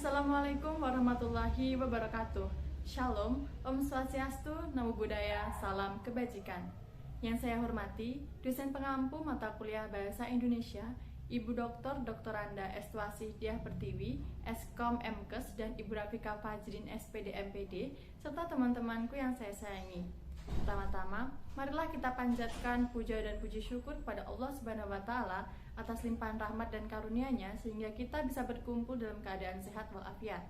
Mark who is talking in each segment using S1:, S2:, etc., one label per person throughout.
S1: Assalamualaikum warahmatullahi wabarakatuh. Shalom, Om Swastiastu, Namo Buddhaya, Salam Kebajikan. Yang saya hormati, dosen pengampu mata kuliah Bahasa Indonesia, Ibu Dr. Anda Estuasih Diah Pertiwi, Eskom MKes, dan Ibu Rafika Fajrin SPD MPD, serta teman-temanku yang saya sayangi. Pertama-tama, marilah kita panjatkan puja dan puji syukur kepada Allah Subhanahu wa Ta'ala atas limpahan rahmat dan karunia-Nya sehingga kita bisa berkumpul dalam keadaan sehat walafiat.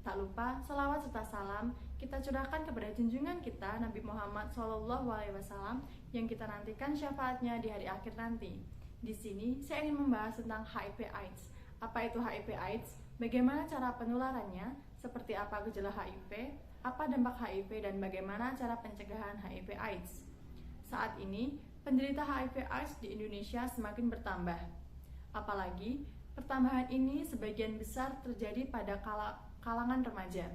S1: Tak lupa salawat serta salam kita curahkan kepada junjungan kita Nabi Muhammad SAW yang kita nantikan syafaatnya di hari akhir nanti. Di sini saya ingin membahas tentang HIV/AIDS. Apa itu HIV/AIDS? Bagaimana cara penularannya? Seperti apa gejala HIV? Apa dampak HIV dan bagaimana cara pencegahan HIV/AIDS? Saat ini, penderita HIV/AIDS di Indonesia semakin bertambah. Apalagi, pertambahan ini sebagian besar terjadi pada kalangan remaja.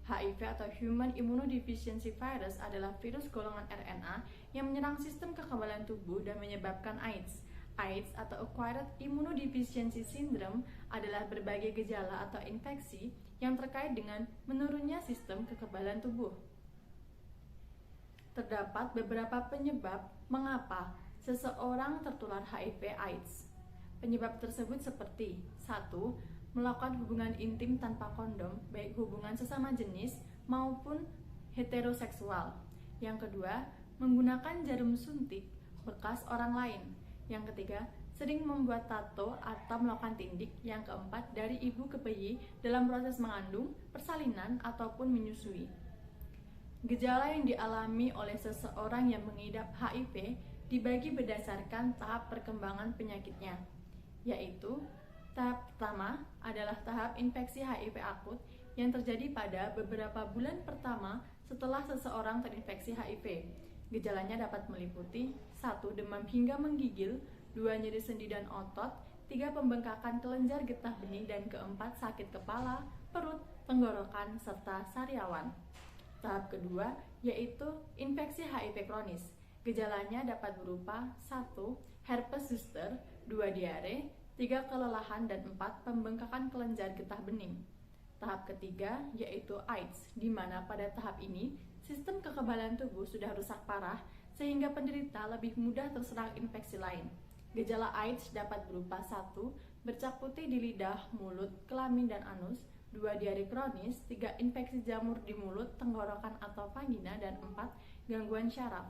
S1: HIV atau Human Immunodeficiency Virus adalah virus golongan RNA yang menyerang sistem kekebalan tubuh dan menyebabkan AIDS. AIDS atau Acquired Immunodeficiency Syndrome adalah berbagai gejala atau infeksi yang terkait dengan menurunnya sistem kekebalan tubuh. Terdapat beberapa penyebab mengapa seseorang tertular HIV/AIDS. Penyebab tersebut seperti 1. Melakukan hubungan intim tanpa kondom, baik hubungan sesama jenis maupun heteroseksual. Yang kedua, menggunakan jarum suntik bekas orang lain. Yang ketiga, sering membuat tato atau melakukan tindik. Yang keempat, dari ibu ke bayi dalam proses mengandung, persalinan, ataupun menyusui. Gejala yang dialami oleh seseorang yang mengidap HIV dibagi berdasarkan tahap perkembangan penyakitnya, yaitu tahap pertama adalah tahap infeksi HIV akut yang terjadi pada beberapa bulan pertama setelah seseorang terinfeksi HIV. Gejalanya dapat meliputi 1. Demam hingga menggigil, 2. Nyeri sendi dan otot, 3. Pembengkakan kelenjar getah bening, dan keempat, sakit kepala, perut, tenggorokan, serta sariawan. Tahap kedua yaitu infeksi HIV kronis. Gejalanya dapat berupa 1. Herpes zoster, 2. Diare, 3. Kelelahan, dan 4. Pembengkakan kelenjar getah bening. Tahap ketiga yaitu AIDS, di mana pada tahap ini sistem kekebalan tubuh sudah rusak parah sehingga penderita lebih mudah terserang infeksi lain. Gejala AIDS dapat berupa 1. Bercak putih di lidah, mulut, kelamin, dan anus, 2. Diare kronis, 3. Infeksi jamur di mulut, tenggorokan atau vagina, dan 4. Gangguan syaraf.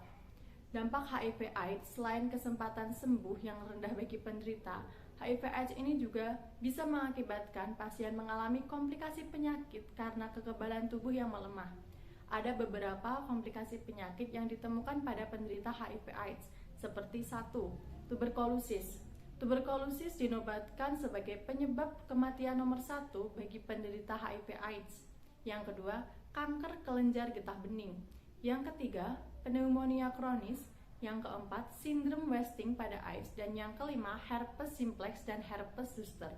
S1: Dampak HIV/AIDS selain kesempatan sembuh yang rendah bagi penderita, HIV/AIDS ini juga bisa mengakibatkan pasien mengalami komplikasi penyakit karena kekebalan tubuh yang melemah. Ada beberapa komplikasi penyakit yang ditemukan pada penderita HIV/AIDS, seperti 1. Tuberkulosis. Tuberkulosis dinobatkan sebagai penyebab kematian nomor 1 bagi penderita HIV/AIDS. Yang kedua, kanker kelenjar getah bening. Yang ketiga, pneumonia kronis. Yang keempat, sindrom wasting pada AIDS. Dan yang kelima, herpes simplex dan herpes zoster.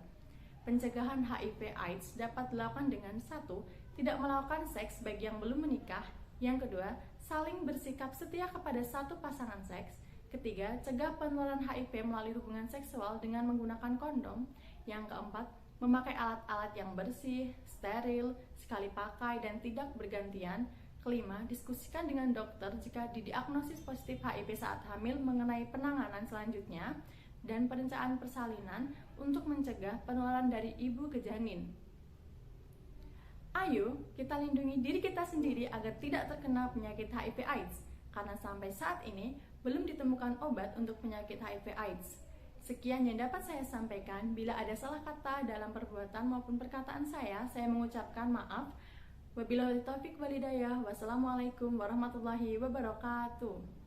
S1: Pencegahan HIV/AIDS dapat dilakukan dengan 1. Tidak melakukan seks bagi yang belum menikah. Yang kedua, saling bersikap setia kepada satu pasangan seks. Ketiga, cegah penularan HIV melalui hubungan seksual dengan menggunakan kondom. Yang keempat, memakai alat-alat yang bersih, steril, sekali pakai, dan tidak bergantian. Kelima, diskusikan dengan dokter jika didiagnosis positif HIV saat hamil mengenai penanganan selanjutnya. Dan perencanaan persalinan untuk mencegah penularan dari ibu ke janin. Ayo, kita lindungi diri kita sendiri agar tidak terkena penyakit HIV/AIDS, karena sampai saat ini belum ditemukan obat untuk penyakit HIV/AIDS. Sekian yang dapat saya sampaikan. Bila ada salah kata dalam perbuatan maupun perkataan saya mengucapkan maaf. Wabillahi taufiq wal hidayah. Wassalamualaikum warahmatullahi wabarakatuh.